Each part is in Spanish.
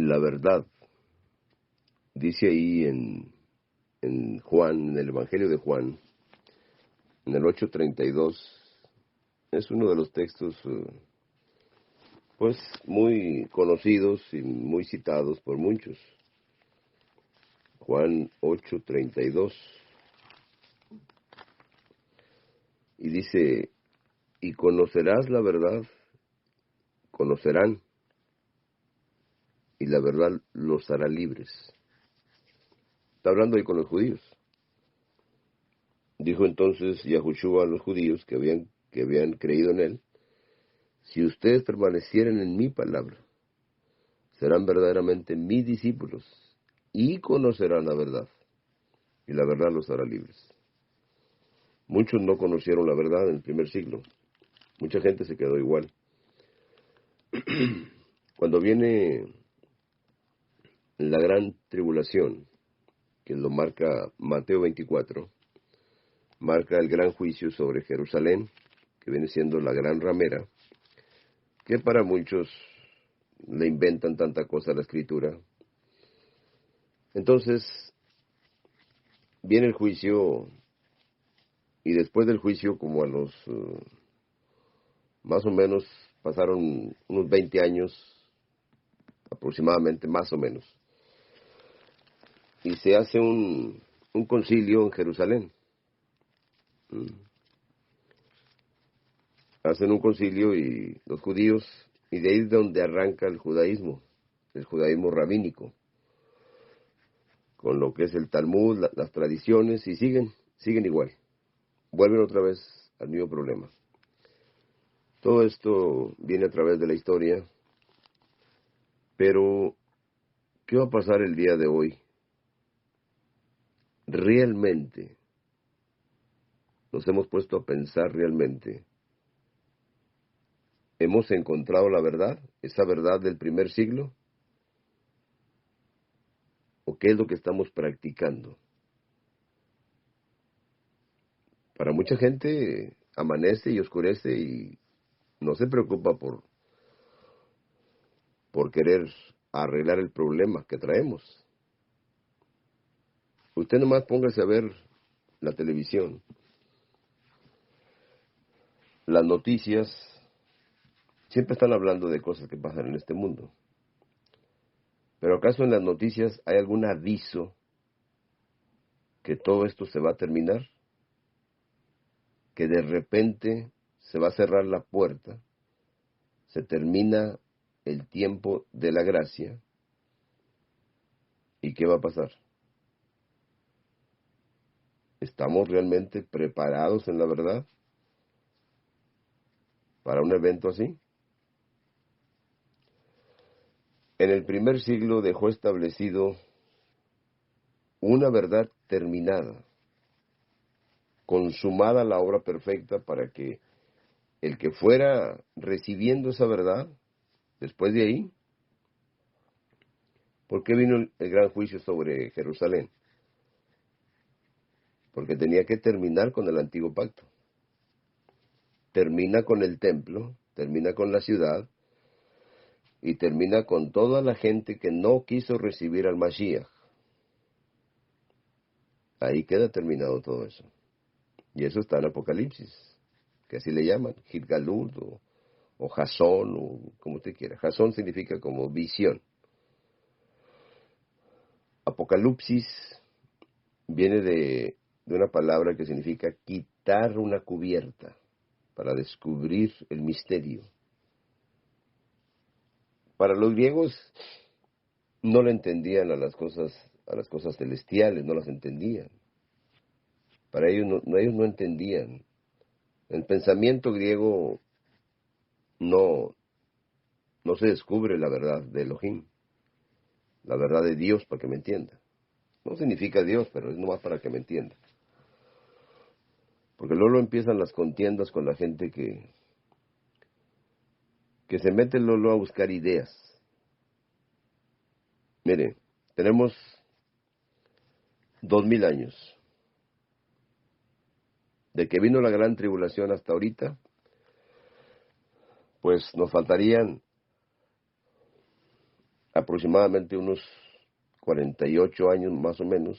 la verdad. Dice ahí en Juan, en el Evangelio de Juan, en el 8:32, es uno de los textos pues muy conocidos y muy citados por muchos. Juan 8:32. Y dice, y conocerás la verdad, conocerán, y la verdad los hará libres. Está hablando ahí con los judíos. Dijo entonces Yahushua a los judíos que habían creído en él, si ustedes permanecieren en mi palabra, serán verdaderamente mis discípulos, y conocerán la verdad, y la verdad los hará libres. Muchos no conocieron la verdad en el primer siglo. Mucha gente se quedó igual. Cuando viene la gran tribulación, que lo marca Mateo 24, marca el gran juicio sobre Jerusalén, que viene siendo la gran ramera, que para muchos le inventan tanta cosa a la escritura. Entonces, viene el juicio, y después del juicio, como a los, más o menos, pasaron unos 20 años, aproximadamente, más o menos, y se hace un concilio en Jerusalén. Hacen un concilio y los judíos, y de ahí es donde arranca el judaísmo rabínico, con lo que es el Talmud, las tradiciones, y siguen igual. Vuelven otra vez al mismo problema. Todo esto viene a través de la historia, pero ¿qué va a pasar el día de hoy? Realmente, nos hemos puesto a pensar realmente. ¿Hemos encontrado la verdad? ¿Esa verdad del primer siglo? ¿O qué es lo que estamos practicando? Para mucha gente amanece y oscurece y no se preocupa por querer arreglar el problema que traemos. Usted nomás póngase a ver la televisión, las noticias, siempre están hablando de cosas que pasan en este mundo. Pero ¿acaso en las noticias hay algún aviso que todo esto se va a terminar? Que de repente se va a cerrar la puerta, se termina el tiempo de la gracia, ¿y qué va a pasar? ¿Estamos realmente preparados en la verdad para un evento así? En el primer siglo dejó establecido una verdad terminada, consumada la obra perfecta para que el que fuera recibiendo esa verdad, después de ahí, ¿por qué vino el gran juicio sobre Jerusalén? Porque tenía que terminar con el antiguo pacto. Termina con el templo, termina con la ciudad, y termina con toda la gente que no quiso recibir al Mashiach. Ahí queda terminado todo eso. Y eso está en Apocalipsis, que así le llaman, Gilgalud o Jasón, o como usted quiera. Jasón significa como visión. Apocalipsis viene de una palabra que significa quitar una cubierta para descubrir el misterio. Para los griegos no le entendían a las cosas celestiales, no las entendían. Para ellos ellos no entendían. El pensamiento griego no se descubre la verdad de Elohim, la verdad de Dios, para que me entienda. No significa Dios, pero es nomás para que me entienda. Porque luego empiezan las contiendas con la gente que se mete luego a buscar ideas. Mire, tenemos 2000 años. De que vino la gran tribulación hasta ahorita, pues nos faltarían aproximadamente unos 48 años más o menos,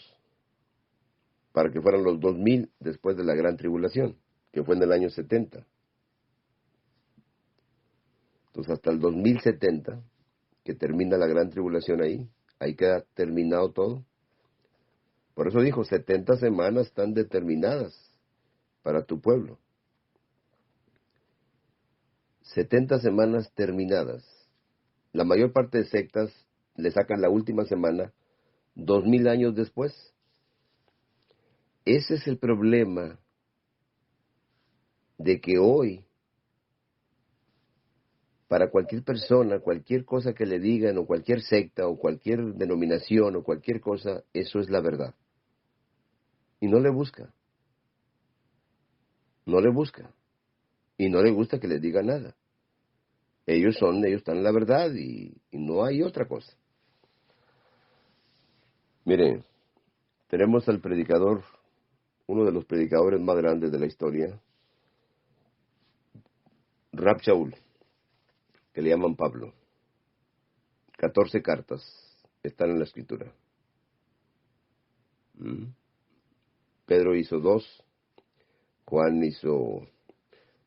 para que fueran los 2000 después de la gran tribulación, que fue en el año 70. Entonces hasta el 2070, que termina la gran tribulación ahí queda terminado todo. Por eso dijo, 70 semanas están determinadas para tu pueblo. 70 semanas terminadas. La mayor parte de sectas le sacan la última semana 2000 años después. Ese es el problema de que hoy, para cualquier persona, cualquier cosa que le digan, o cualquier secta, o cualquier denominación, o cualquier cosa, eso es la verdad. Y no le busca. No le busca. Y no le gusta que les diga nada. Ellos están en la verdad y no hay otra cosa. Miren, tenemos al predicador, uno de los predicadores más grandes de la historia, Rab Shaul, que le llaman Pablo. 14 cartas están en la escritura. Pedro hizo 2, Juan hizo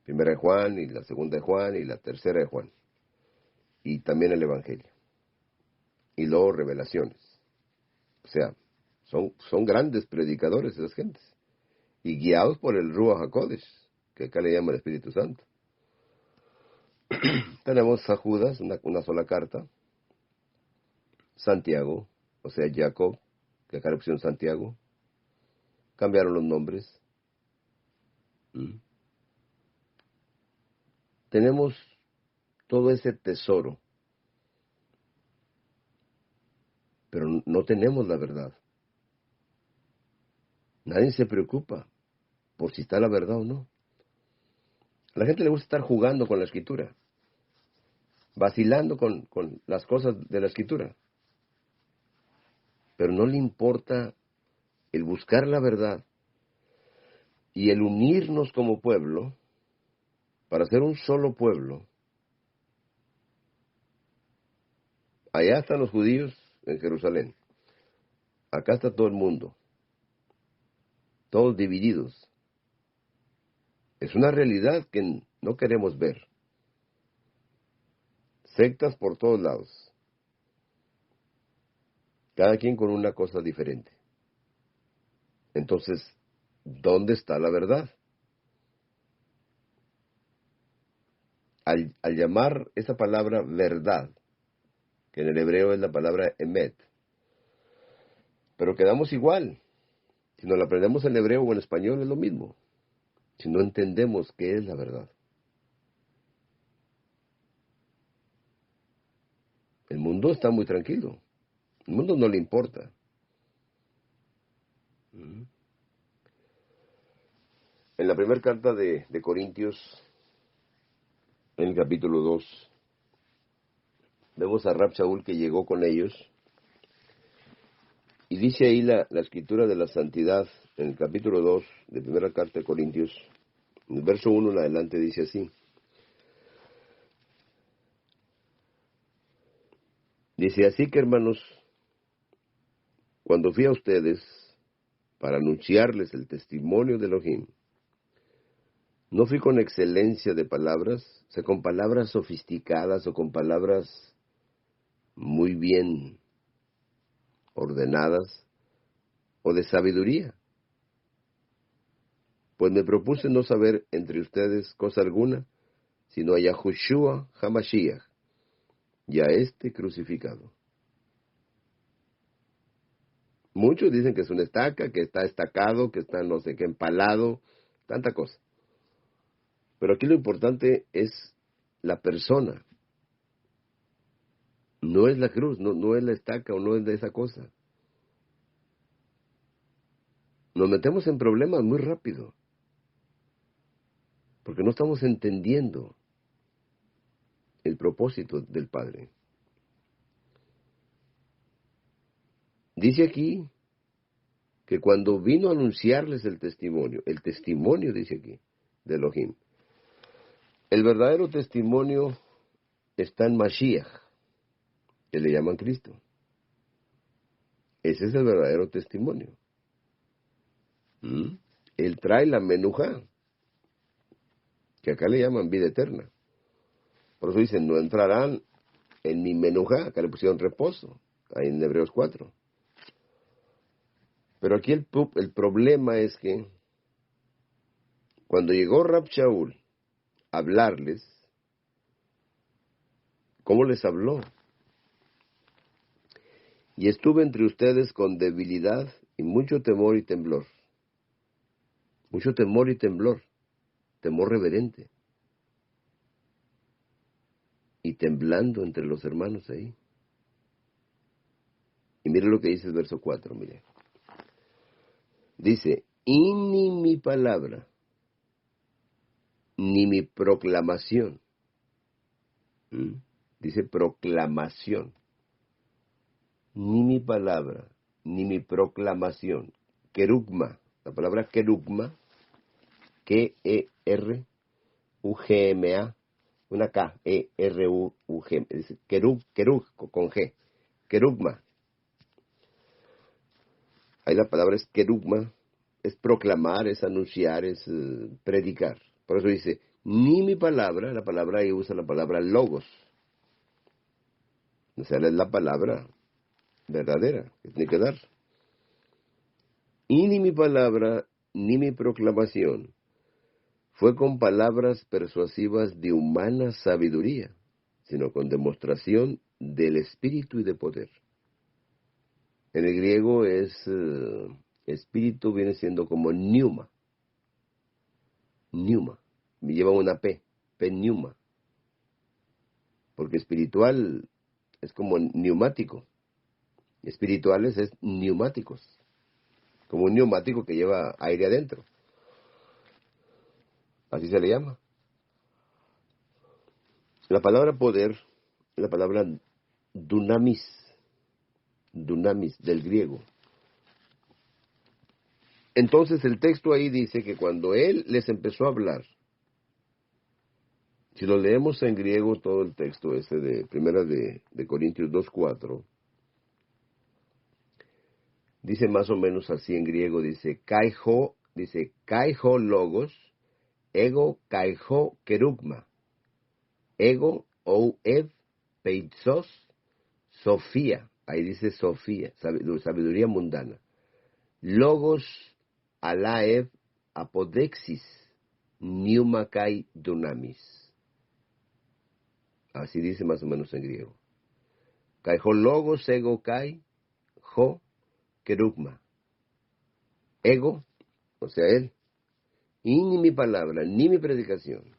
primera de Juan y la segunda de Juan y la tercera de Juan. Y también el Evangelio. Y luego revelaciones. O sea, son grandes predicadores esas gentes. Y guiados por el Ruach HaKodesh, que acá le llama el Espíritu Santo. Tenemos a Judas, una sola carta. Santiago, o sea, Jacob, que acá le pusieron Santiago. Cambiaron los nombres. Tenemos todo ese tesoro, pero no tenemos la verdad. Nadie se preocupa por si está la verdad o no. A la gente le gusta estar jugando con la escritura, vacilando con las cosas de la escritura, pero no le importa el buscar la verdad y el unirnos como pueblo para ser un solo pueblo. Allá están los judíos en Jerusalén, acá está todo el mundo, todos divididos. Es una realidad que no queremos ver. Sectas por todos lados, cada quien con una cosa diferente. Entonces, ¿dónde está la verdad? Al llamar esa palabra verdad, que en el hebreo es la palabra emet, pero quedamos igual. Si nos la aprendemos en hebreo o en español es lo mismo, si no entendemos qué es la verdad. El mundo está muy tranquilo, el mundo no le importa. En la primera carta de Corintios, en el capítulo 2, vemos a Rab Shaul que llegó con ellos, y dice ahí la escritura de la santidad, en el capítulo 2 de primera carta de Corintios, en el verso 1 en adelante dice así. Dice, así que hermanos, cuando fui a ustedes para anunciarles el testimonio de Elohim, no fui con excelencia de palabras, o sea, con palabras sofisticadas o con palabras muy bien ordenadas o de sabiduría, pues me propuse no saber entre ustedes cosa alguna, sino a Yahushua HaMashiach, y a este crucificado. Muchos dicen que es una estaca, que está estacado, que está no sé qué empalado, tanta cosa. Pero aquí lo importante es la persona. No es la cruz, no es la estaca o no es de esa cosa. Nos metemos en problemas muy rápido, porque no estamos entendiendo el propósito del Padre. Dice aquí que cuando vino a anunciarles el testimonio dice aquí, de Elohim, el verdadero testimonio está en Mashiach. que le llaman Cristo. Ese es el verdadero testimonio. Él trae la menujá, que acá le llaman vida eterna. Por eso dicen, no entrarán en mi menujá, acá le pusieron reposo, ahí en Hebreos 4. Pero aquí el problema es que cuando llegó Rab Shaul a hablarles, ¿cómo les habló? Y estuve entre ustedes con debilidad y mucho temor y temblor. Mucho temor y temblor. Temor reverente. Y temblando entre los hermanos ahí. Y mire lo que dice el verso 4, mire. Dice, y ni mi palabra, ni mi proclamación. Dice proclamación. Ni mi palabra, ni mi proclamación. Querugma. La palabra querugma, K-E-R-U-G-M-A, una K, E-R-U-G, dice querug con G, querugma. Ahí la palabra es querugma, es proclamar, es anunciar, es predicar. Por eso dice, ni mi palabra, la palabra ahí usa la palabra logos. O sea, es la palabra verdadera que tiene que dar. Y ni mi palabra, ni mi proclamación fue con palabras persuasivas de humana sabiduría, sino con demostración del espíritu y de poder. En el griego espíritu viene siendo como pneuma. Pneuma. Me lleva una P. Pneuma. Porque espiritual es como neumático. Espirituales es neumáticos. Como un neumático que lleva aire adentro. Así se le llama. La palabra poder es la palabra dunamis. Dunamis del griego. Entonces el texto ahí dice que cuando él les empezó a hablar, si lo leemos en griego todo el texto ese de Primera de Corintios 2:4, dice más o menos así en griego, dice kaiho logos, ego kaiho kerugma, ego ou ev peitsos, sofía, ahí dice sofía, sabiduría mundana, logos alaev apodexis, pneumakai dunamis. Así dice más o menos en griego. Kai ho logos ego kai ho kerugma. Ego, o sea, él, y ni mi palabra, ni mi predicación,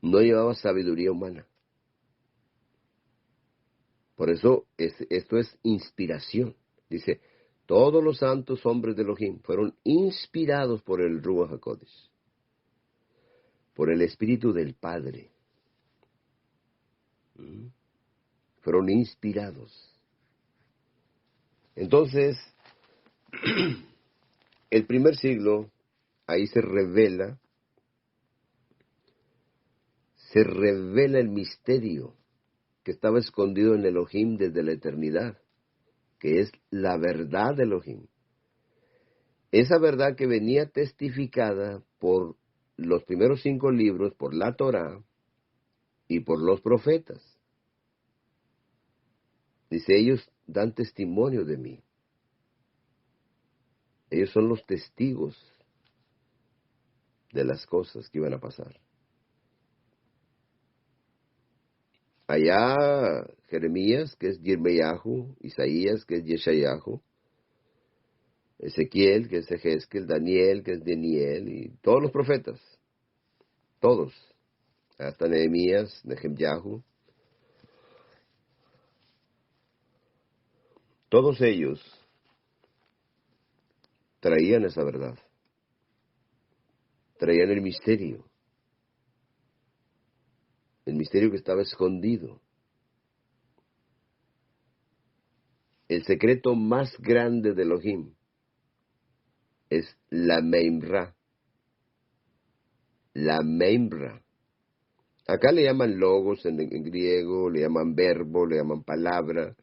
no llevaba sabiduría humana. Por eso esto es inspiración. Dice, todos los santos hombres de Elohim fueron inspirados por el Ruach HaKodesh, por el Espíritu del Padre. Fueron inspirados. Entonces, el primer siglo, ahí se revela el misterio que estaba escondido en Elohim desde la eternidad, que es la verdad de Elohim. Esa verdad que venía testificada por los primeros 5 libros, por la Torá y por los profetas. Dice, ellos dan testimonio de mí. Ellos son los testigos de las cosas que iban a pasar. Allá Jeremías, que es Yirmeyahu, Isaías, que es Yeshayahu, Ezequiel, que es Ezequiel, Daniel, que es Daniel, y todos los profetas, todos, hasta Nehemías, Nehemyahu, todos ellos traían esa verdad, traían el misterio que estaba escondido. El secreto más grande de Elohim es la Meimra. La Meimra. Acá le llaman logos en griego, le llaman verbo, le llaman palabra.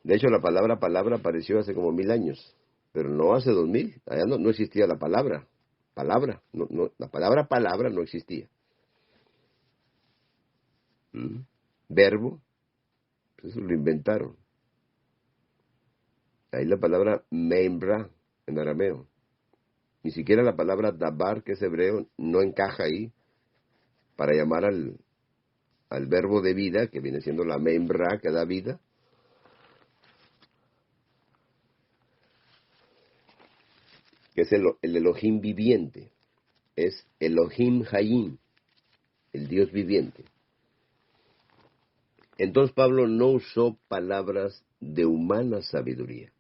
De hecho, la palabra palabra apareció hace como 1000 años, pero no hace 2000. Allá no existía la palabra. Palabra, la palabra palabra no existía. ¿Mm? Verbo, pues eso lo inventaron. Ahí la palabra membra en arameo. Ni siquiera la palabra dabar, que es hebreo, no encaja ahí para llamar al verbo de vida, que viene siendo la membra, que da vida. Que es el Elohim viviente. Es Elohim Hayim, el Dios viviente. Entonces Pablo no usó palabras de humana sabiduría.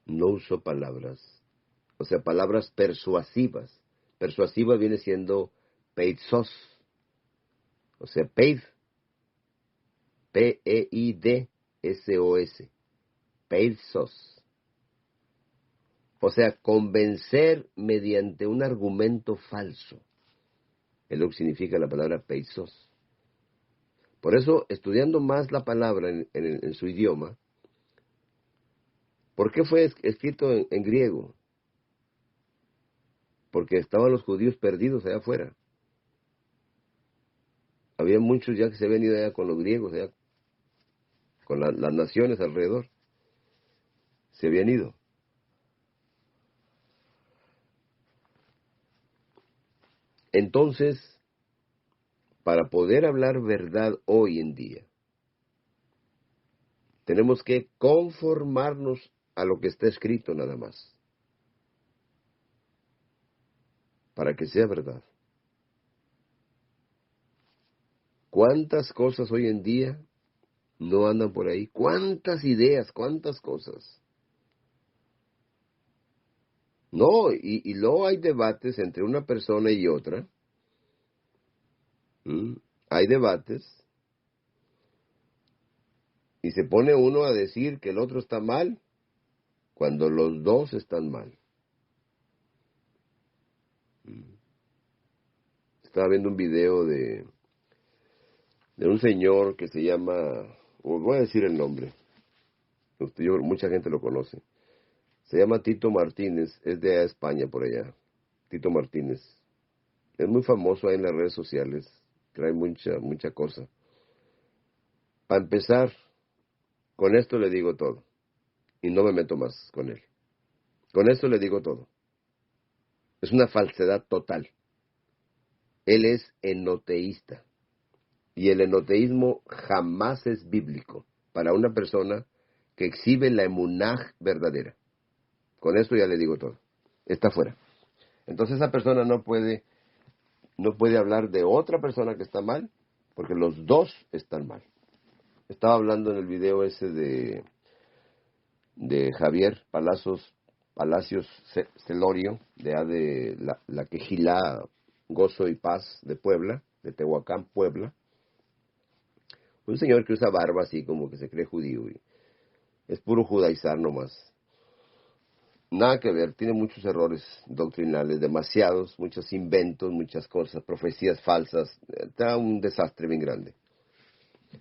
No usó palabras, o sea, palabras persuasivas. Persuasiva viene siendo peizos, o sea, peid, P-E-I-D-S-O-S, peizos. O sea, convencer mediante un argumento falso. Es lo que significa la palabra peizos. Por eso, estudiando más la palabra en su idioma, ¿por qué fue escrito en griego? Porque estaban los judíos perdidos allá afuera. Había muchos ya que se habían ido allá con los griegos, allá, con las naciones alrededor. Se habían ido. Entonces, para poder hablar verdad hoy en día, tenemos que conformarnos a lo que está escrito nada más, para que sea verdad. ¿Cuántas cosas hoy en día no andan por ahí? ¿Cuántas ideas? ¿Cuántas cosas? No, y luego hay debates entre una persona y otra. Hay debates. Y se pone uno a decir que el otro está mal cuando los dos están mal. Estaba viendo un video de un señor que se llama, voy a decir el nombre, mucha gente lo conoce. Se llama Tito Martínez, es de España por allá. Tito Martínez. Es muy famoso ahí en las redes sociales, trae mucha cosa. Para empezar, con esto le digo todo. Y no me meto más con él. Con esto le digo todo. Es una falsedad total. Él es enoteísta. Y el enoteísmo jamás es bíblico para una persona que exhibe la emunaj verdadera. Con esto ya le digo todo. Está fuera. Entonces esa persona no puede hablar de otra persona que está mal, porque los dos están mal. Estaba hablando en el video ese de Javier Palacios Celorio, de la Quejilá Gozo y Paz de Puebla, de Tehuacán, Puebla. Un señor que usa barba así como que se cree judío. Y es puro judaizar nomás. Nada que ver, tiene muchos errores doctrinales, demasiados, muchos inventos, muchas cosas, profecías falsas. Está un desastre bien grande.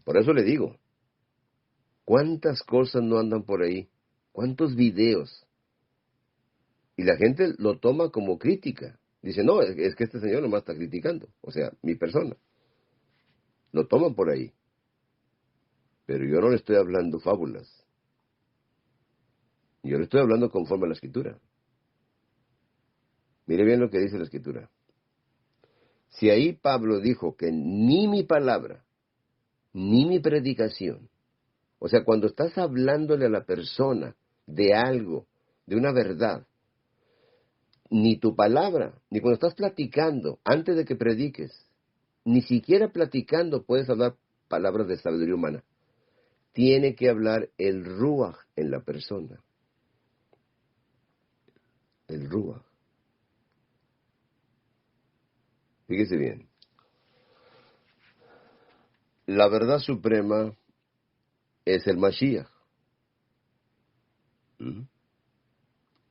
Por eso le digo, ¿cuántas cosas no andan por ahí? ¿Cuántos videos? Y la gente lo toma como crítica. Dice, no, es que este señor nomás está criticando. O sea, mi persona. Lo toman por ahí. Pero yo no le estoy hablando fábulas. Yo le estoy hablando conforme a la Escritura. Mire bien lo que dice la Escritura. Si ahí Pablo dijo que ni mi palabra, ni mi predicación, o sea, cuando estás hablándole a la persona de algo, de una verdad, ni tu palabra, ni cuando estás platicando, antes de que prediques, ni siquiera platicando puedes hablar palabras de sabiduría humana. Tiene que hablar el Ruach en la persona. El Ruach. Fíjese bien. La verdad suprema es el Mashiach.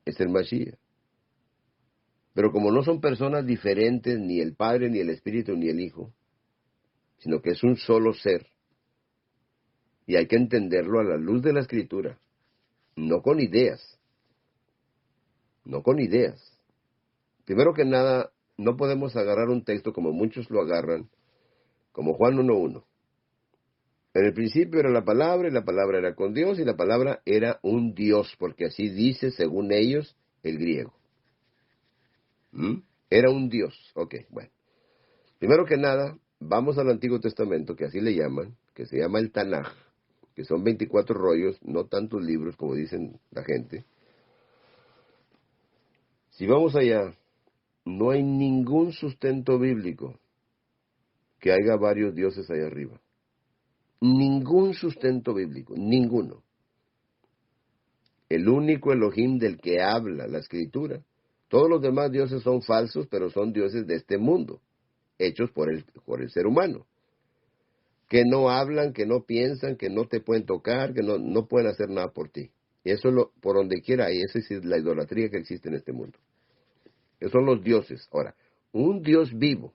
Es el Mashiach. Pero como no son personas diferentes, ni el Padre, ni el Espíritu, ni el Hijo, sino que es un solo ser, y hay que entenderlo a la luz de la Escritura, no con ideas, no con ideas. Primero que nada, no podemos agarrar un texto como muchos lo agarran, como Juan 1:1. En el principio era la palabra, y la palabra era con Dios, y la palabra era un Dios, porque así dice, según ellos, el griego. Era un Dios. Ok, bueno. Primero que nada, vamos al Antiguo Testamento, que así le llaman, que se llama el Tanaj, que son 24 rollos, no tantos libros como dicen la gente. Si vamos allá, no hay ningún sustento bíblico que haya varios dioses allá arriba. Ningún sustento bíblico, ninguno. El único Elohim del que habla la Escritura. Todos los demás dioses son falsos, pero son dioses de este mundo, hechos por el ser humano. Que no hablan, que no piensan, que no te pueden tocar, que no pueden hacer nada por ti. Y eso por donde quiera, y esa es la idolatría que existe en este mundo. Esos son los dioses. Ahora, un Dios vivo,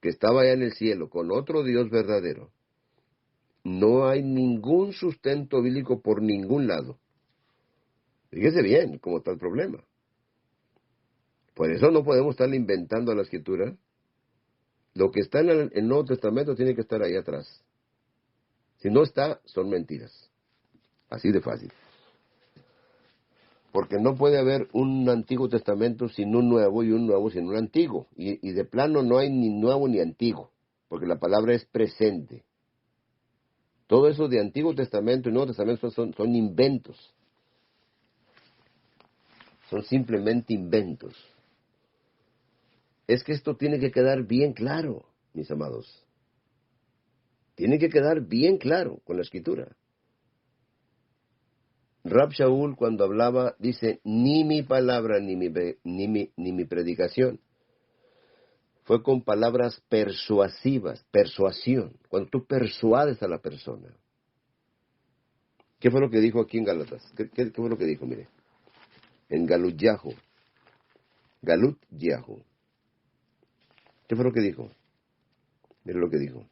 que estaba allá en el cielo, con otro Dios verdadero, no hay ningún sustento bíblico por ningún lado. Fíjese bien cómo está el problema. Por eso no podemos estar inventando la Escritura. Lo que está en el Nuevo Testamento tiene que estar ahí atrás. Si no está, son mentiras. Así de fácil. Porque no puede haber un Antiguo Testamento sin un Nuevo y un Nuevo sin un Antiguo. Y de plano no hay ni Nuevo ni Antiguo, porque la palabra es presente. Todo eso de Antiguo Testamento y Nuevo Testamento son inventos. Son simplemente inventos. Es que esto tiene que quedar bien claro, mis amados. Tiene que quedar bien claro con la Escritura. Rab Shaul, cuando hablaba, dice, ni mi palabra ni mi predicación. Fue con palabras persuasivas, persuasión. Cuando tú persuades a la persona. ¿Qué fue lo que dijo aquí en Gálatas? ¿Qué fue lo que dijo? Mire, en Galut Yahu. ¿Qué fue lo que dijo? Mire lo que dijo.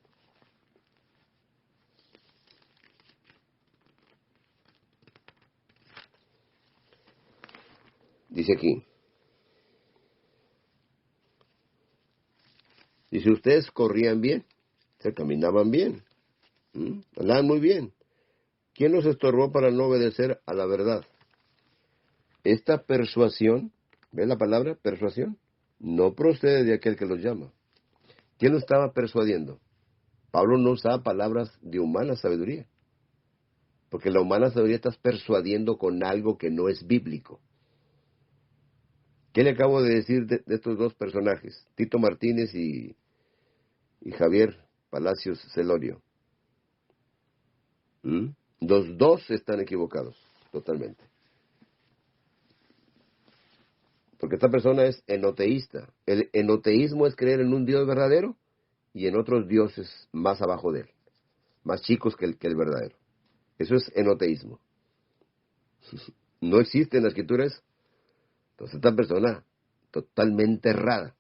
Dice aquí. Dice, ustedes corrían bien, se caminaban bien, andaban muy bien. ¿Quién los estorbó para no obedecer a la verdad? Esta persuasión, ¿ves la palabra persuasión? No procede de aquel que los llama. ¿Quién lo estaba persuadiendo? Pablo no usaba palabras de humana sabiduría, porque la humana sabiduría estás persuadiendo con algo que no es bíblico. ¿Qué le acabo de decir de estos dos personajes? Tito Martínez y Javier Palacios Celorio. Los dos están equivocados, totalmente. Porque esta persona es enoteísta. El enoteísmo es creer en un Dios verdadero y en otros dioses más abajo de él, más chicos que el verdadero. Eso es enoteísmo. No existe en la Escritura eso. Entonces esta persona totalmente errada.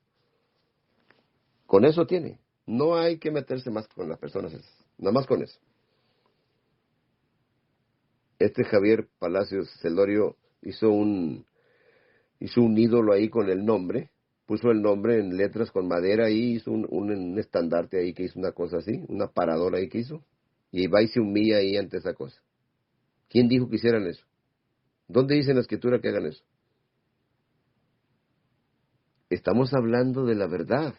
Con eso tiene. No hay que meterse más con las personas esas. Nada más con eso. Este Javier Palacios Celorio hizo un ídolo ahí con el nombre, puso el nombre en letras con madera y hizo un estandarte ahí que hizo una cosa así, una paradora ahí que hizo, y va y se humilla ahí ante esa cosa. ¿Quién dijo que hicieran eso? ¿Dónde dice en la Escritura que hagan eso? Estamos hablando de la verdad.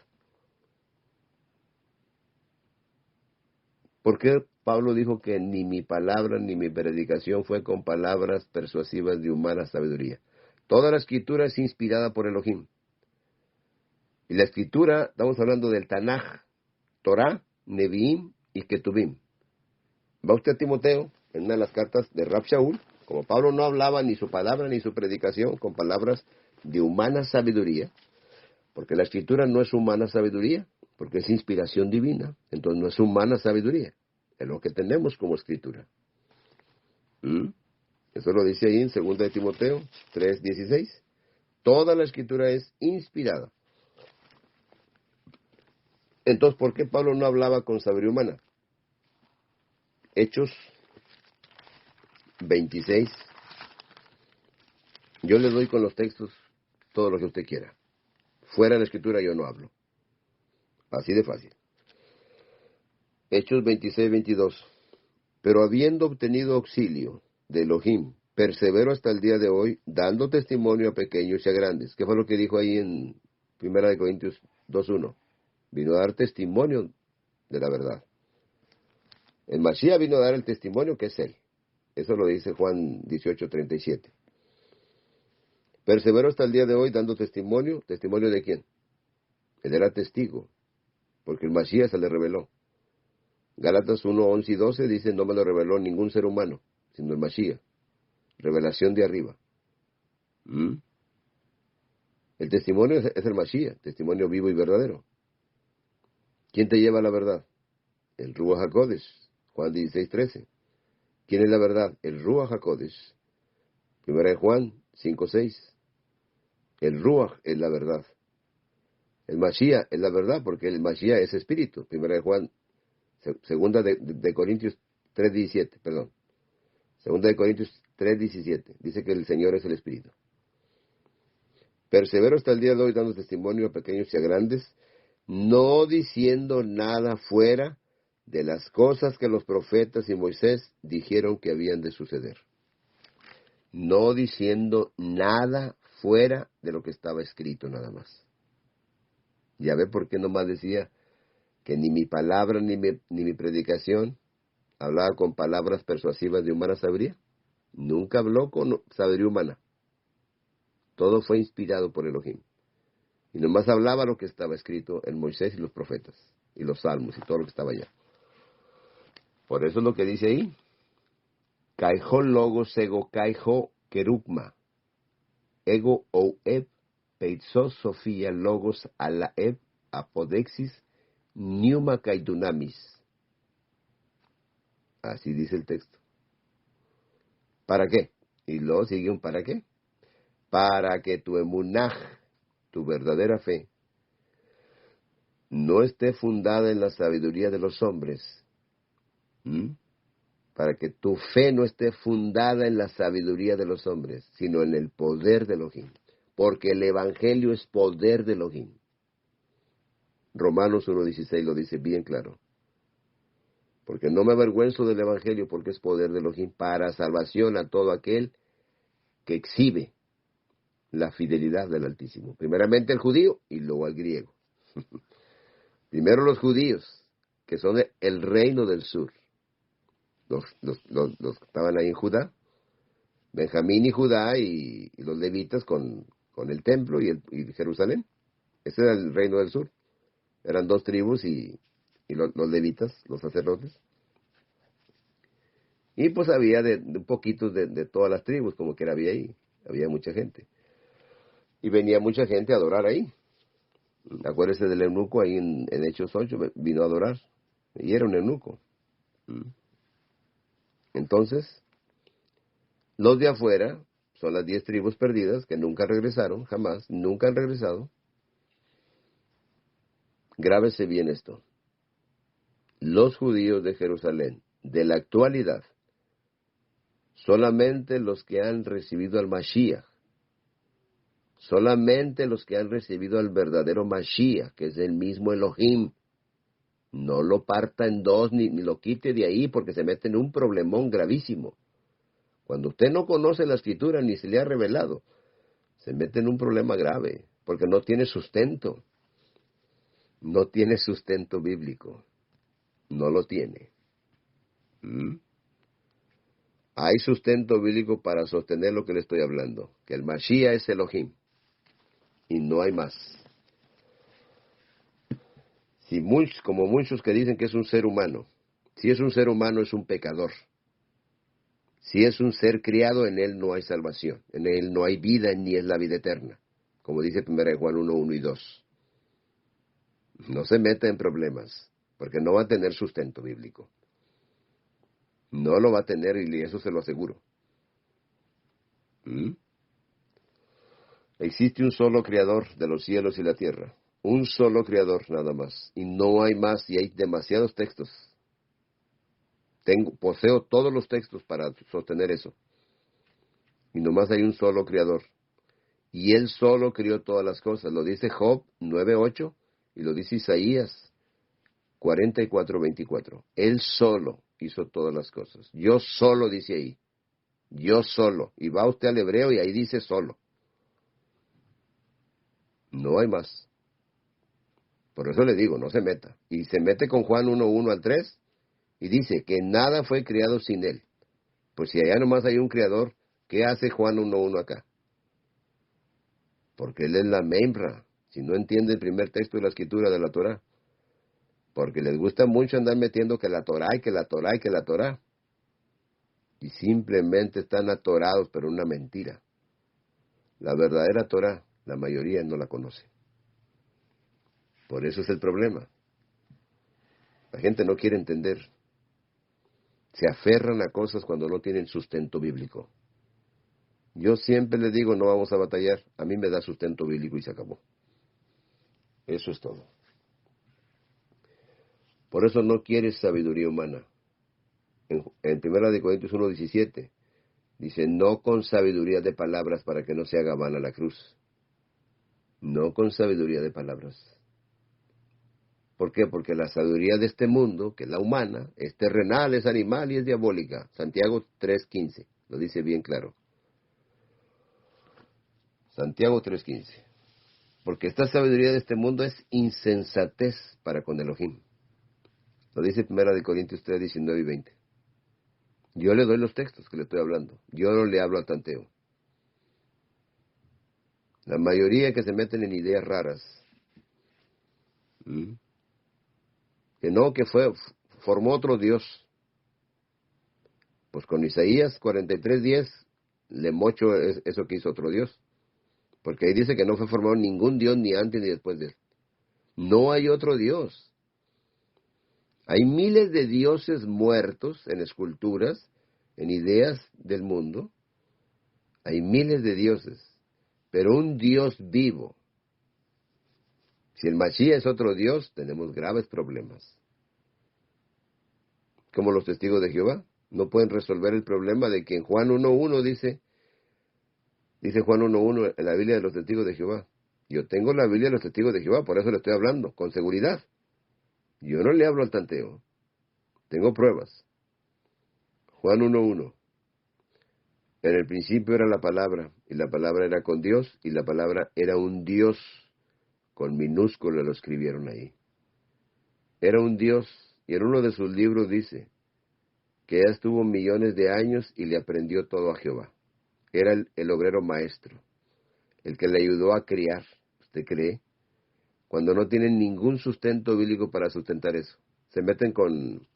¿Por qué Pablo dijo que ni mi palabra ni mi predicación fue con palabras persuasivas de humana sabiduría? Toda la Escritura es inspirada por Elohim. Y la Escritura, estamos hablando del Tanaj, Torah, Neviim y Ketubim. Va usted a Timoteo, en una de las cartas de Rab Shaul, como Pablo no hablaba ni su palabra ni su predicación con palabras de humana sabiduría, porque la Escritura no es humana sabiduría, porque es inspiración divina, entonces no es humana sabiduría, es lo que tenemos como Escritura. Eso lo dice ahí en 2 de Timoteo 3:16. Toda la Escritura es inspirada. Entonces, ¿por qué Pablo no hablaba con sabiduría humana? Hechos 26. Yo le doy con los textos todo lo que usted quiera. Fuera de la Escritura yo no hablo. Así de fácil. Hechos 26, 22. Pero habiendo obtenido auxilio de Elohim, persevero hasta el día de hoy, dando testimonio a pequeños y a grandes. ¿Qué fue lo que dijo ahí en 1 Corintios 2:1? Vino a dar testimonio de la verdad. El Mashiach vino a dar el testimonio que es Él. Eso lo dice Juan 18:37. Persevero hasta el día de hoy dando testimonio. ¿Testimonio de quién? Él era testigo, porque el Mashiach se le reveló. Gálatas 1:11 y 12 dice, no me lo reveló ningún ser humano, sino el Mashiach. Revelación de arriba. El testimonio es el Mashiach, testimonio vivo y verdadero. ¿Quién te lleva a la verdad? El Ruach HaKodesh, Juan 16:13. ¿Quién es la verdad? El Ruach HaKodesh. 1 Juan 5:6. El Ruach es la verdad. El Mashiach es la verdad, porque el Mashiach es espíritu. 1 Juan, segunda de Corintios 3:17, perdón. Segunda de Corintios 3:17. Dice que el Señor es el espíritu. Persevero hasta el día de hoy dando testimonio a pequeños y a grandes, no diciendo nada fuera de las cosas que los profetas y Moisés dijeron que habían de suceder. No diciendo nada fuera de lo que estaba escrito nada más. Ya ve por qué nomás decía que ni mi palabra ni mi predicación hablaba con palabras persuasivas de humana sabiduría. Nunca habló con sabiduría humana. Todo fue inspirado por Elohim. Y nomás hablaba lo que estaba escrito en Moisés y los profetas, y los salmos, y todo lo que estaba allá. Por eso es lo que dice ahí. Kaijo logos ego kaijo kerugma. Ego oeb peitzo sofía logos alaeb apodexis niuma kaidunamis. Así dice el texto. ¿Para qué? Y luego sigue un ¿para qué? Para que tu emunaj, tu verdadera fe, no esté fundada en la sabiduría de los hombres. Para que tu fe no esté fundada en la sabiduría de los hombres, sino en el poder de Elohim. Porque el Evangelio es poder de Elohim. Romanos 1:16 lo dice bien claro. Porque no me avergüenzo del Evangelio, porque es poder de Elohim para salvación a todo aquel que exhibe la fidelidad del Altísimo. Primeramente el judío y luego al griego. Primero los judíos, que son el reino del sur. Los que estaban ahí en Judá, Benjamín y Judá y los levitas con el templo y Jerusalén. Ese era el reino del sur. Eran dos tribus y los levitas, los sacerdotes. Y pues había de un poquito de todas las tribus, como que había ahí. Había mucha gente. Y venía mucha gente a adorar ahí. Acuérdese del eunuco ahí en Hechos 8, vino a adorar. Y era un eunuco. Entonces, los de afuera son las 10 tribus perdidas que nunca regresaron, jamás, nunca han regresado. Grábese bien esto. Los judíos de Jerusalén, de la actualidad, solamente los que han recibido al Mashiach, solamente los que han recibido al verdadero Mashiach, que es el mismo Elohim, no lo parta en dos ni lo quite de ahí porque se mete en un problemón gravísimo. Cuando usted no conoce la Escritura ni se le ha revelado, se mete en un problema grave porque no tiene sustento. No tiene sustento bíblico. No lo tiene. Hay sustento bíblico para sostener lo que le estoy hablando, que el Mashiach es Elohim y no hay más. Como muchos que dicen que es un ser humano, si es un ser humano es un pecador. Si es un ser criado, en él no hay salvación, en él no hay vida ni es la vida eterna, como dice 1 Juan 1:1 y 2. No se meta en problemas, porque no va a tener sustento bíblico. No lo va a tener y eso se lo aseguro. Existe un solo creador de los cielos y la tierra. Un solo creador nada más. Y no hay más, y hay demasiados textos. Poseo todos los textos para sostener eso. Y nomás hay un solo creador. Y él solo crió todas las cosas. Lo dice Job 9:8 y lo dice Isaías 44:24. Él solo hizo todas las cosas. Yo solo dice ahí. Yo solo. Y va usted al hebreo y ahí dice solo. No hay más. Por eso le digo, no se meta. Y se mete con Juan 1:1 al 3 y dice que nada fue creado sin él. Pues si allá nomás hay un creador, ¿qué hace Juan 1:1 acá? Porque él es la membra. Si no entiende el primer texto de la escritura de la Torah. Porque les gusta mucho andar metiendo que la Torah y que la Torah y que la Torah. Y simplemente están atorados, pero una mentira. La verdadera Torah, la mayoría no la conoce. Por eso es el problema. La gente no quiere entender. Se aferran a cosas cuando no tienen sustento bíblico. Yo siempre les digo, no vamos a batallar. A mí me da sustento bíblico y se acabó. Eso es todo. Por eso no quieres sabiduría humana. En 1 Corintios 1:17 dice, no con sabiduría de palabras para que no se haga vana la cruz. No con sabiduría de palabras. ¿Por qué? Porque la sabiduría de este mundo, que es la humana, es terrenal, es animal y es diabólica. Santiago 3:15, lo dice bien claro. Santiago 3:15. Porque esta sabiduría de este mundo es insensatez para con Elohim. Lo dice 1 Corintios 3:19 y 20. Yo le doy los textos que le estoy hablando. Yo no le hablo al tanteo. La mayoría que se meten en ideas raras. Que no, que formó otro Dios. Pues con Isaías 43:10 le mocho eso que hizo otro Dios. Porque ahí dice que no fue formado ningún Dios ni antes ni después de él. No hay otro Dios. Hay miles de dioses muertos en esculturas, en ideas del mundo. Hay miles de dioses. Pero un Dios vivo. Si el Mashiach es otro Dios, tenemos graves problemas. Como los testigos de Jehová. No pueden resolver el problema de que en Juan 1:1 dice Juan 1:1 en la Biblia de los testigos de Jehová. Yo tengo la Biblia de los testigos de Jehová, por eso le estoy hablando, con seguridad. Yo no le hablo al tanteo. Tengo pruebas. Juan 1:1. En el principio era la palabra, y la palabra era con Dios, y la palabra era un Dios. Con minúscula lo escribieron ahí. Era un Dios, y en uno de sus libros dice que ya estuvo millones de años y le aprendió todo a Jehová. Era el obrero maestro, el que le ayudó a criar. ¿Usted cree? Cuando no tienen ningún sustento bíblico para sustentar eso. Se meten con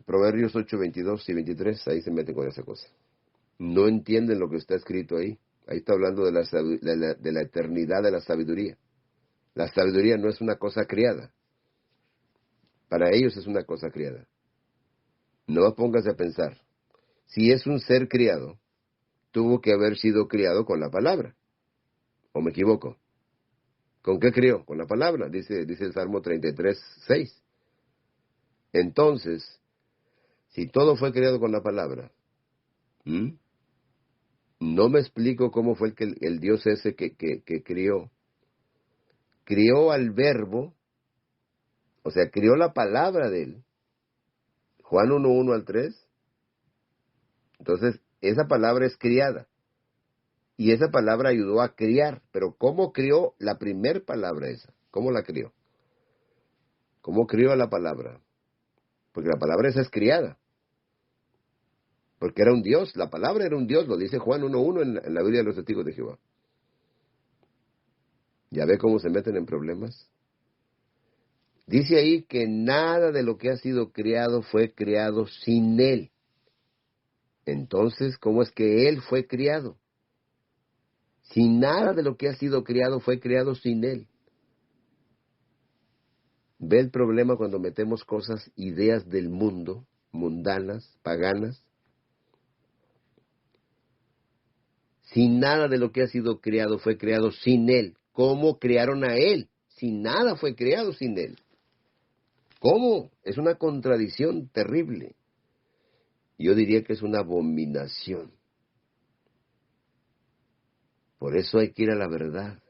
Proverbios 8:22 y 23, ahí se meten con esa cosa. No entienden lo que está escrito ahí. Ahí está hablando de la eternidad de la sabiduría. La sabiduría no es una cosa criada. Para ellos es una cosa criada. No póngase a pensar. Si es un ser criado, tuvo que haber sido criado con la palabra. ¿O me equivoco? ¿Con qué crió? Con la palabra, dice el Salmo 33:6. Entonces, si todo fue creado con la palabra, no me explico cómo fue el Dios ese que crió. Crió al verbo, o sea, crió la palabra de él. Juan 1:1 al 3. Entonces, esa palabra es criada. Y esa palabra ayudó a criar. Pero ¿cómo crió la primer palabra esa? ¿Cómo la crió? ¿Cómo crió la palabra? Porque la palabra esa es criada. Porque era un Dios, la palabra era un Dios, lo dice Juan 1:1 en la Biblia de los Testigos de Jehová. ¿Ya ve cómo se meten en problemas? Dice ahí que nada de lo que ha sido creado fue creado sin Él. Entonces, ¿cómo es que Él fue criado? Si nada de lo que ha sido creado fue creado sin Él. ¿Ve el problema cuando metemos cosas, ideas del mundo, mundanas, paganas? Si nada de lo que ha sido creado fue creado sin Él, ¿cómo crearon a Él? Si nada fue creado sin Él. ¿Cómo? Es una contradicción terrible. Yo diría que es una abominación. Por eso hay que ir a la verdad.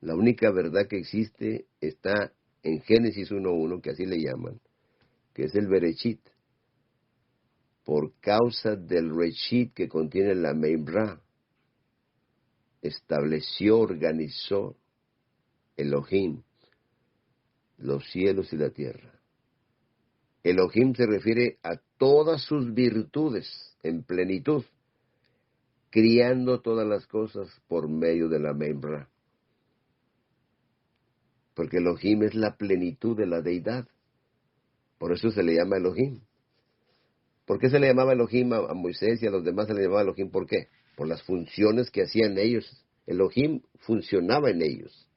La única verdad que existe está en Génesis 1:1, que así le llaman, que es el Bereshit. Por causa del Reshit que contiene la Memra, estableció, organizó Elohim los cielos y la tierra. Elohim se refiere a todas sus virtudes en plenitud, criando todas las cosas por medio de la Memra. Porque Elohim es la plenitud de la deidad. Por eso se le llama Elohim. ¿Por qué se le llamaba Elohim a Moisés y a los demás se le llamaba Elohim? ¿Por qué? Por las funciones que hacían ellos. Elohim funcionaba en ellos.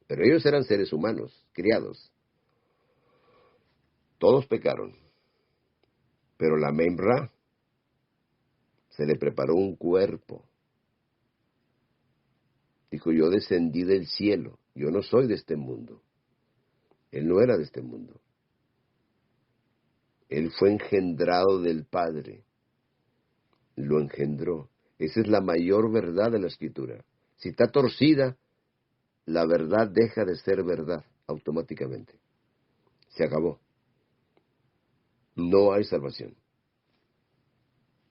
Pero ellos eran seres humanos, criados. Todos pecaron. Pero la Memra se le preparó un cuerpo. Dijo, yo descendí del cielo. Yo no soy de este mundo. Él no era de este mundo. Él fue engendrado del Padre. Lo engendró. Esa es la mayor verdad de la Escritura. Si está torcida, la verdad deja de ser verdad automáticamente. Se acabó. No hay salvación.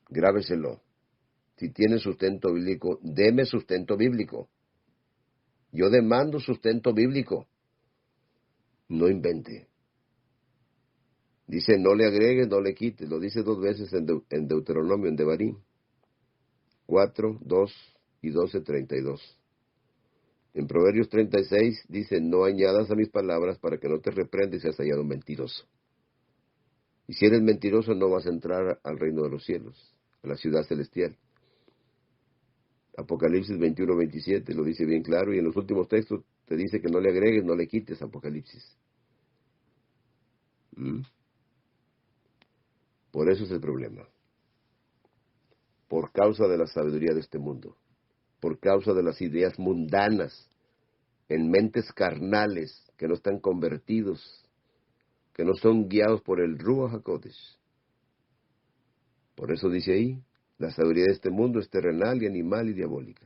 Grábeselo. Si tiene sustento bíblico, deme sustento bíblico. Yo demando sustento bíblico. No invente. Dice, no le agregues, no le quites. Lo dice 2 veces en Deuteronomio, en Devarim. 4, 2 y 12, 32. En Proverbios 36 dice, no añadas a mis palabras para que no te reprenda y seas hallado mentiroso. Y si eres mentiroso no vas a entrar al reino de los cielos, a la ciudad celestial. Apocalipsis 21, 27 lo dice bien claro, y en los últimos textos te dice que no le agregues, no le quites Apocalipsis. Por eso es el problema. Por causa de la sabiduría de este mundo, por causa de las ideas mundanas, en mentes carnales que no están convertidos, que no son guiados por el Ruach HaKodesh. Por eso dice ahí, la sabiduría de este mundo es terrenal y animal y diabólica.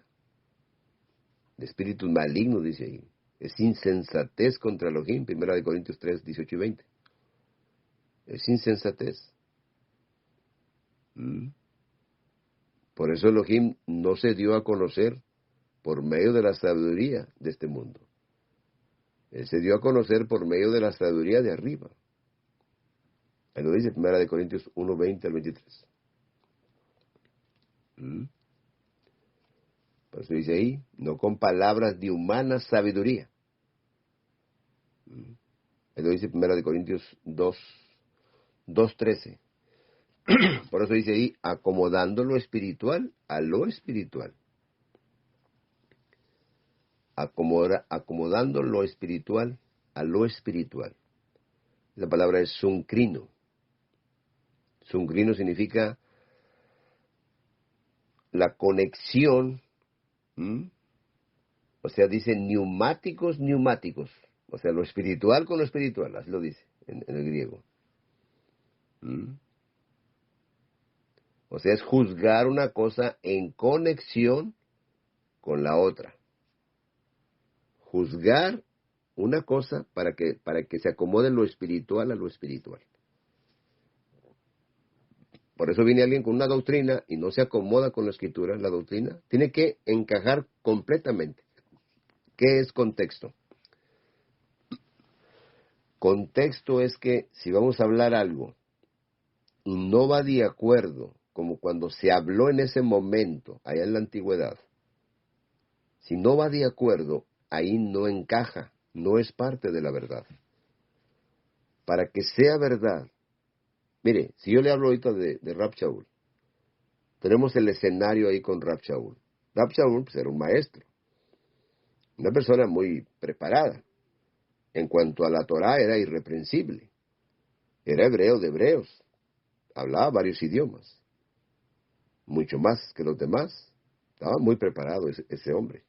De espíritus malignos, dice ahí. Es insensatez contra Elohim, 1 Corintios 3, 18 y 20. Es insensatez. Por eso Elohim no se dio a conocer por medio de la sabiduría de este mundo. Él se dio a conocer por medio de la sabiduría de arriba. Ahí lo dice 1 Corintios 1, 20 al 23. Por eso dice ahí, no con palabras de humana sabiduría. Ahí lo dice 1 Corintios 2, 13. Por eso dice ahí, acomodando lo espiritual a lo espiritual. Acomodando lo espiritual a lo espiritual. La palabra es suncrino. Suncrino significa la conexión, o sea, dice neumáticos, o sea, lo espiritual con lo espiritual, así lo dice en el griego. O sea, es juzgar una cosa en conexión con la otra. Juzgar una cosa para que se acomode lo espiritual a lo espiritual. Por eso viene alguien con una doctrina y no se acomoda con la escritura, la doctrina. Tiene que encajar completamente. ¿Qué es contexto? Contexto es que si vamos a hablar algo y no va de acuerdo, como cuando se habló en ese momento, allá en la antigüedad, si no va de acuerdo, ahí no encaja, no es parte de la verdad. Para que sea verdad, mire, si yo le hablo ahorita de Rab Shaul, tenemos el escenario ahí con Rab Shaul. Rab Shaul pues, era un maestro, una persona muy preparada. En cuanto a la Torá, era irreprensible. Era hebreo de hebreos. Hablaba varios idiomas. Mucho más que los demás. Estaba muy preparado ese hombre,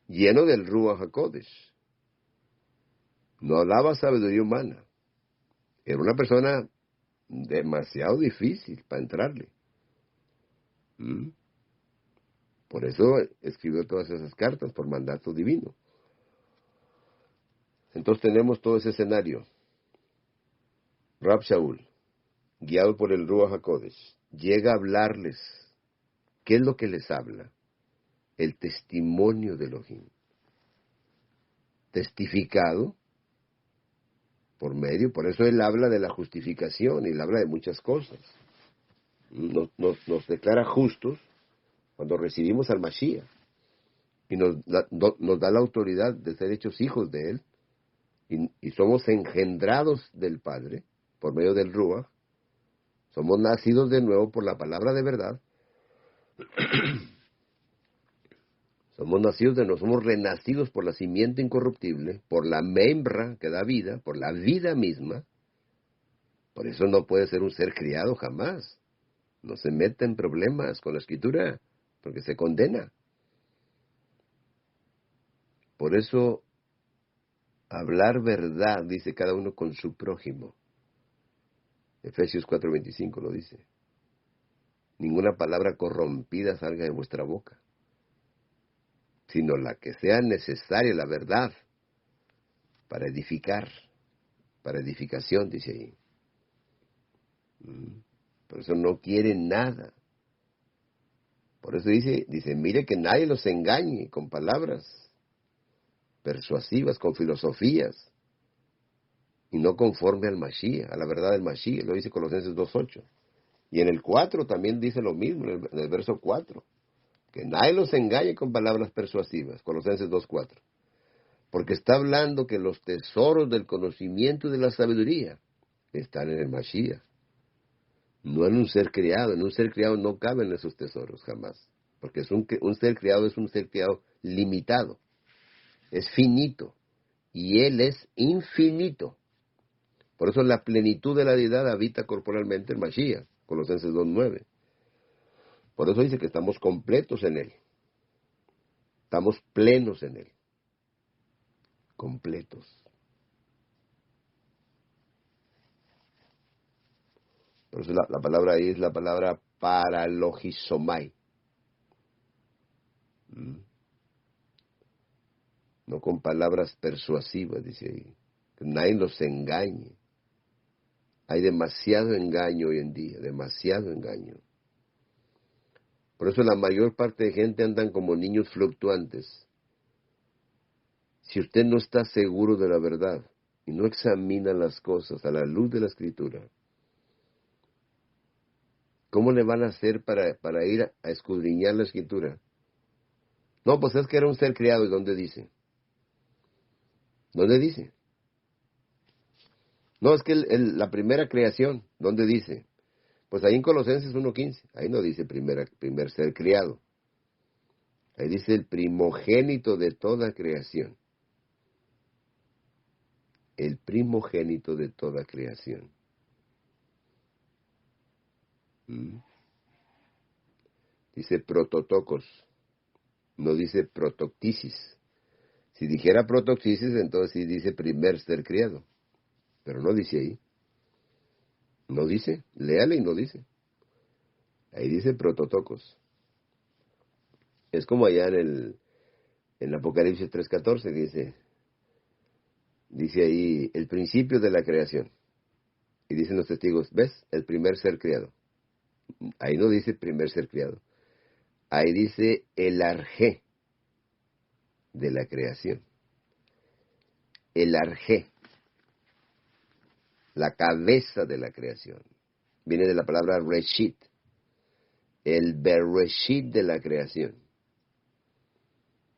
lleno del Ruach HaKodesh. No hablaba sabiduría humana. Era una persona demasiado difícil para entrarle. ¿Mm? Por eso escribió todas esas cartas por mandato divino. Entonces tenemos todo ese escenario. Rab Shaul, guiado por el Ruach HaKodesh, llega a hablarles. ¿Qué es lo que les habla? El testimonio de Elohim. Testificado por eso él habla de la justificación y él habla de muchas cosas. Nos declara justos cuando recibimos al Mashiach y nos da la autoridad de ser hechos hijos de él y somos engendrados del Padre por medio del Ruach. Somos nacidos de nuevo por la palabra de verdad. Somos nacidos de nuevo, somos renacidos por la simiente incorruptible, por la membra que da vida, por la vida misma. Por eso no puede ser un ser criado jamás. No se mete en problemas con la Escritura, porque se condena. Por eso, hablar verdad, dice cada uno con su prójimo. Efesios 4:25 lo dice. Ninguna palabra corrompida salga de vuestra boca, sino la que sea necesaria, la verdad, para edificar, para edificación, dice ahí. Por eso no quiere nada. Por eso dice, mire que nadie los engañe con palabras persuasivas, con filosofías, y no conforme al Mashiach, a la verdad del Mashiach, lo dice Colosenses 2:8. Y en el 4 también dice lo mismo, en el verso 4, que nadie los engañe con palabras persuasivas, Colosenses 2:4. Porque está hablando que los tesoros del conocimiento y de la sabiduría están en el Mashiach, no en un ser criado. En un ser criado no caben esos tesoros jamás, porque un ser criado es un ser criado limitado, es finito, y él es infinito. Por eso la plenitud de la deidad habita corporalmente en Mashiach, Colosenses 2:9. Por eso dice que estamos completos en él, estamos plenos en él, completos. Por eso la palabra ahí es la palabra paralogizomai. No con palabras persuasivas, dice ahí. Que nadie los engañe. Hay demasiado engaño hoy en día, demasiado engaño. Por eso la mayor parte de gente andan como niños fluctuantes. Si usted no está seguro de la verdad y no examina las cosas a la luz de la Escritura, ¿cómo le van a hacer para ir a escudriñar la Escritura? No, pues es que era un ser criado. ¿Y dónde dice? ¿Dónde dice? No, es que la primera creación, ¿dónde dice? Pues ahí en Colosenses 1:15, ahí no dice primer ser criado. Ahí dice el primogénito de toda creación. El primogénito de toda creación. Dice prototocos, no dice protoctisis. Si dijera protoctisis, entonces sí dice primer ser criado. Pero no dice ahí. No dice, léale y no dice. Ahí dice prototocos. Es como allá en Apocalipsis 3:14 que dice ahí el principio de la creación. Y dicen los testigos, ¿ves? El primer ser criado. Ahí no dice primer ser criado. Ahí dice el arjé de la creación. El arjé, la cabeza de la creación. Viene de la palabra reshit. El bereshit de la creación.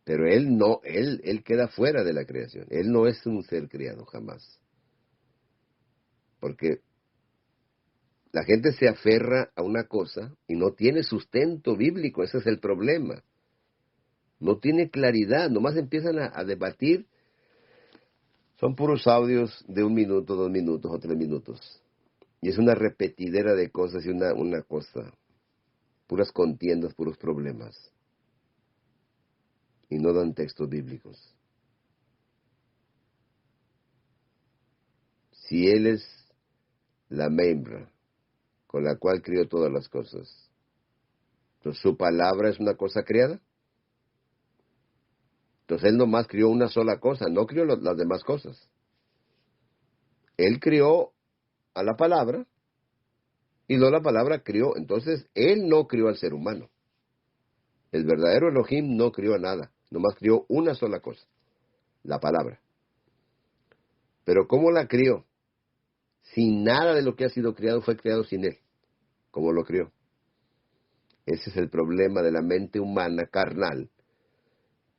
Pero él queda fuera de la creación. Él no es un ser criado jamás. Porque la gente se aferra a una cosa y no tiene sustento bíblico. Ese es el problema. No tiene claridad. Nomás empiezan a debatir. Son puros audios de 1 minuto, 2 minutos o 3 minutos. Y es una repetidera de cosas y una cosa. Puras contiendas, puros problemas. y no dan textos bíblicos. Si Él es la membra con la cual crió todas las cosas, entonces su palabra es una cosa creada. Entonces Él nomás crió una sola cosa, no crió las demás cosas. Él crió a la palabra y no la palabra crió. Entonces Él no crió al ser humano. El verdadero Elohim no crió nada, nomás crió una sola cosa, la palabra. Pero ¿cómo la crió? Si nada de lo que ha sido creado fue creado sin Él, ¿cómo lo crió? Ese es el problema de la mente humana carnal,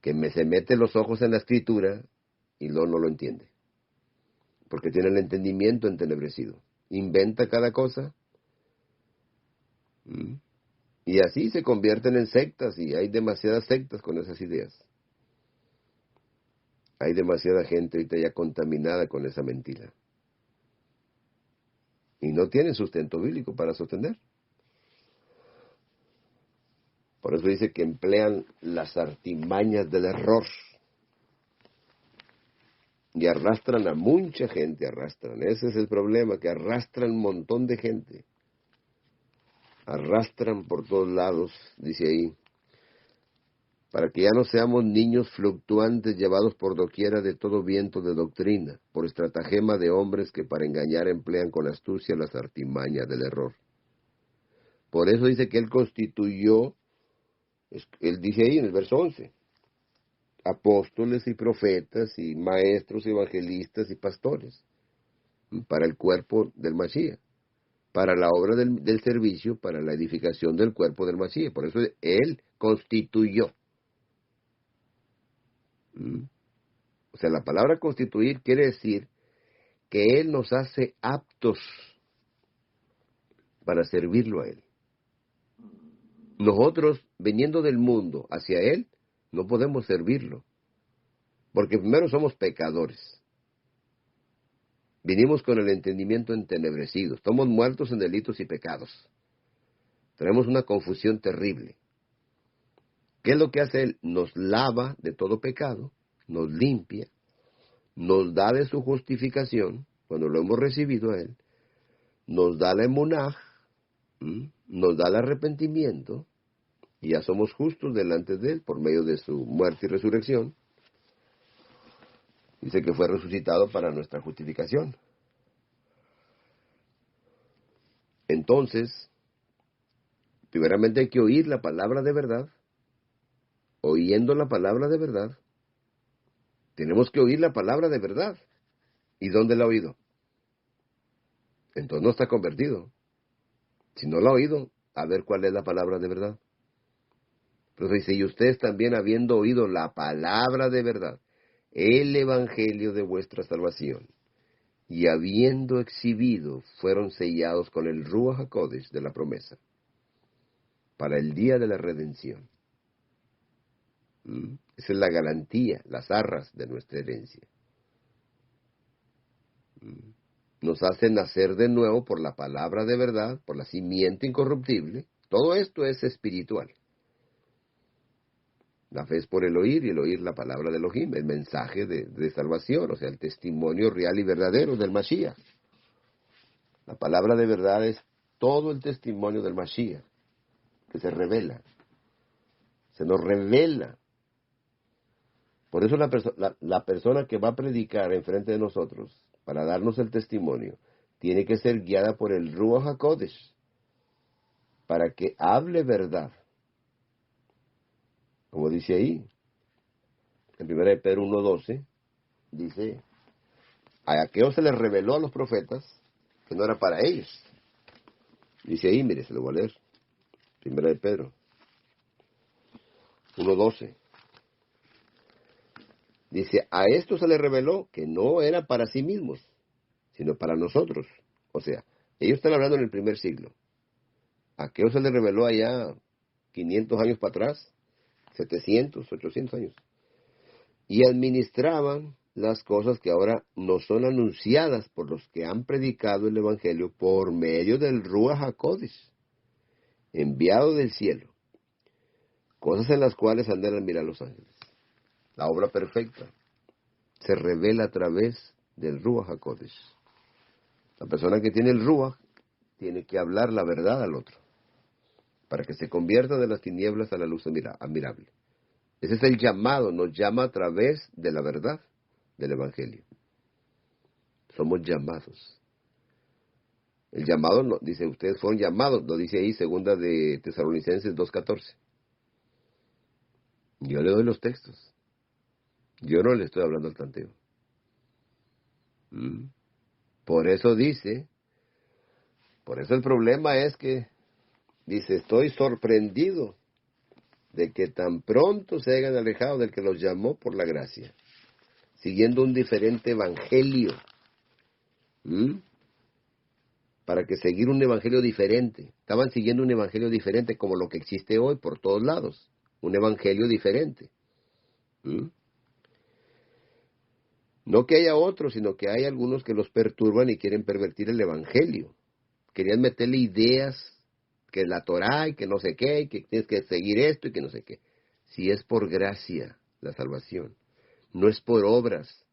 que se mete los ojos en la escritura y no lo entiende. Porque tiene el entendimiento entenebrecido. Inventa cada cosa. Y así se convierten en sectas, y hay demasiadas sectas con esas ideas. Hay demasiada gente ahorita ya contaminada con esa mentira. Y no tienen sustento bíblico para sostener. Por eso dice que emplean las artimañas del error. Y arrastran a mucha gente, arrastran. Ese es el problema, que arrastran un montón de gente. Arrastran por todos lados, dice ahí, para que ya no seamos niños fluctuantes llevados por doquiera de todo viento de doctrina, por estratagema de hombres que para engañar emplean con astucia las artimañas del error. Por eso dice que Él constituyó, Él dice ahí en el verso 11, apóstoles y profetas y maestros, evangelistas y pastores, para el cuerpo del Mashiach, para la obra del servicio, para la edificación del cuerpo del Mashiach. Por eso Él constituyó. O sea, la palabra constituir quiere decir que Él nos hace aptos para servirlo a Él. Nosotros, viniendo del mundo hacia Él, no podemos servirlo, porque primero somos pecadores. Vinimos con el entendimiento entenebrecido, estamos muertos en delitos y pecados. Tenemos una confusión terrible. ¿Qué es lo que hace Él? Nos lava de todo pecado, nos limpia, nos da de su justificación, cuando lo hemos recibido a Él, nos da la emunaj, nos da el arrepentimiento, y ya somos justos delante de Él por medio de su muerte y resurrección. Dice que fue resucitado para nuestra justificación. Entonces, primeramente hay que oír la palabra de verdad. Oyendo la palabra de verdad, tenemos que oír la palabra de verdad. ¿Y dónde la ha oído? Entonces no está convertido. Si no la ha oído, a ver cuál es la palabra de verdad. Pero dice, y ustedes también habiendo oído la palabra de verdad, el evangelio de vuestra salvación, y habiendo exhibido, fueron sellados con el Ruach HaKodesh de la promesa, para el día de la redención. Esa es la garantía, las arras de nuestra herencia. Nos hace nacer de nuevo por la palabra de verdad, por la simiente incorruptible. Todo esto es espiritual. La fe es por el oír, y el oír la palabra de Elohim, el mensaje de salvación, o sea, el testimonio real y verdadero del Mashiach. La palabra de verdad es todo el testimonio del Mashiach, que se revela. Se nos revela. Por eso la persona que va a predicar enfrente de nosotros, para darnos el testimonio, tiene que ser guiada por el Ruach HaKodesh, para que hable verdad. Como dice ahí, en 1 Pedro 1:12, dice, a aquello se les reveló a los profetas que no era para ellos. Dice ahí, mire, se lo voy a leer. 1 Pedro 1:12. Dice, a esto se les reveló que no era para sí mismos, sino para nosotros. O sea, ellos están hablando en el primer siglo. ¿A qué se les reveló allá 500 años para atrás? 700, 800 años. Y administraban las cosas que ahora nos son anunciadas por los que han predicado el Evangelio por medio del Ruach HaKodesh, enviado del cielo. Cosas en las cuales andan a mirar los ángeles. la obra perfecta, se revela a través del Ruach HaKodesh. La persona que tiene el Ruach tiene que hablar la verdad al otro, para que se convierta de las tinieblas a la luz admirable. Ese es el llamado, nos llama a través de la verdad del Evangelio. Somos llamados. El llamado, no, dice, ustedes fueron llamados, lo dice ahí, segunda de Tesalonicenses 2:14. Yo le doy los textos. Yo no le estoy hablando al tanteo. Por eso dice, por eso el problema es que, dice, estoy sorprendido de que tan pronto se hayan alejado del que los llamó por la gracia, siguiendo un diferente evangelio. Para que seguir un evangelio diferente. Estaban siguiendo un evangelio diferente como lo que existe hoy por todos lados. Un evangelio diferente. No que haya otros, sino que hay algunos que los perturban y quieren pervertir el evangelio. Querían meterle ideas que la Torá y que no sé qué, y que tienes que seguir esto y que no sé qué. Si es por gracia la salvación, no es por obras,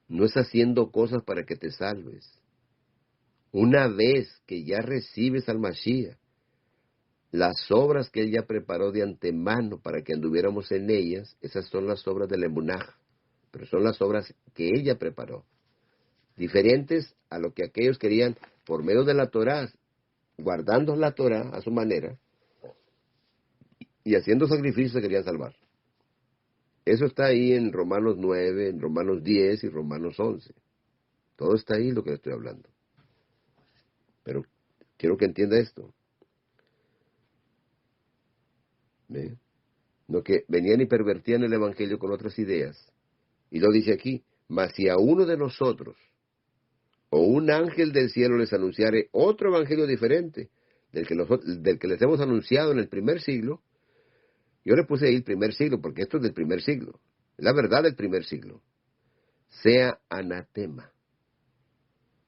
no es haciendo cosas para que te salves. Una vez que ya recibes al Mashiach, las obras que Él ya preparó de antemano para que anduviéramos en ellas, esas son las obras del Emunaj, pero son las obras que ella preparó, diferentes a lo que aquellos querían por medio de la Torá, guardando la Torá a su manera y haciendo sacrificios se querían salvar. Eso está ahí en Romanos 9, en Romanos 10 y Romanos 11. Todo está ahí lo que le estoy hablando. Pero quiero que entienda esto. ¿Ve? No que venían y pervertían el evangelio con otras ideas. Y lo dice aquí, mas si a uno de nosotros o un ángel del cielo les anunciare otro evangelio diferente del que les hemos anunciado en el primer siglo, yo le puse ahí el primer siglo porque esto es del primer siglo, es la verdad del primer siglo, sea anatema.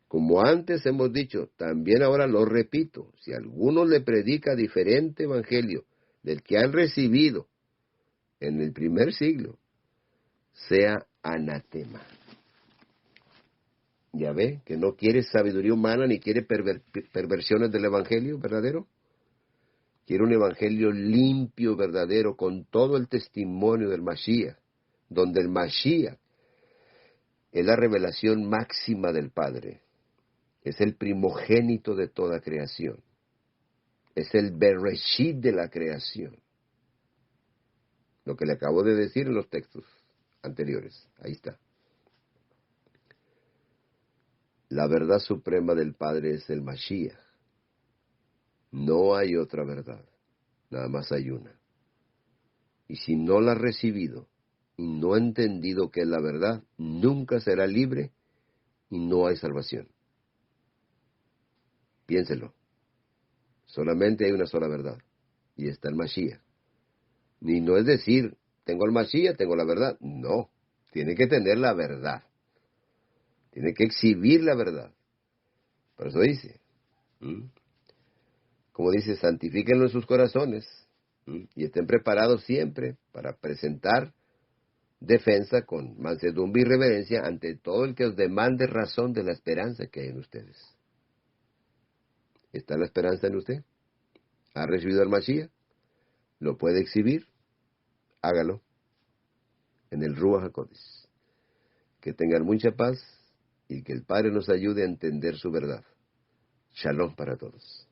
Como antes hemos dicho, también ahora lo repito, si alguno le predica diferente evangelio del que han recibido en el primer siglo, sea anatema. Ya ve, que no quiere sabiduría humana ni quiere perversiones del evangelio verdadero. Quiere un evangelio limpio, verdadero, con todo el testimonio del Mashiach, donde el Mashiach es la revelación máxima del Padre. Es el primogénito de toda creación. Es el Bereshit de la creación. Lo que le acabo de decir en los textos anteriores. Ahí está. La verdad suprema del Padre es el Mashiach. No hay otra verdad. Nada más hay una. Y si no la has recibido y no ha entendido que es la verdad, nunca será libre y no hay salvación. Piénselo. Solamente hay una sola verdad. Y está el Mashiach. Y no es decir, tengo el Mashiach, tengo la verdad. No. Tiene que tener la verdad. Tiene que exhibir la verdad. Por eso dice, como dice, santifíquenlo en sus corazones y estén preparados siempre para presentar defensa con mansedumbre y reverencia ante todo el que os demande razón de la esperanza que hay en ustedes. ¿Está la esperanza en usted? ¿Ha recibido al Mashiach? ¿Lo puede exhibir? Hágalo en el Ruach HaKodesh. Que tengan mucha paz y que el Padre nos ayude a entender su verdad. Shalom para todos.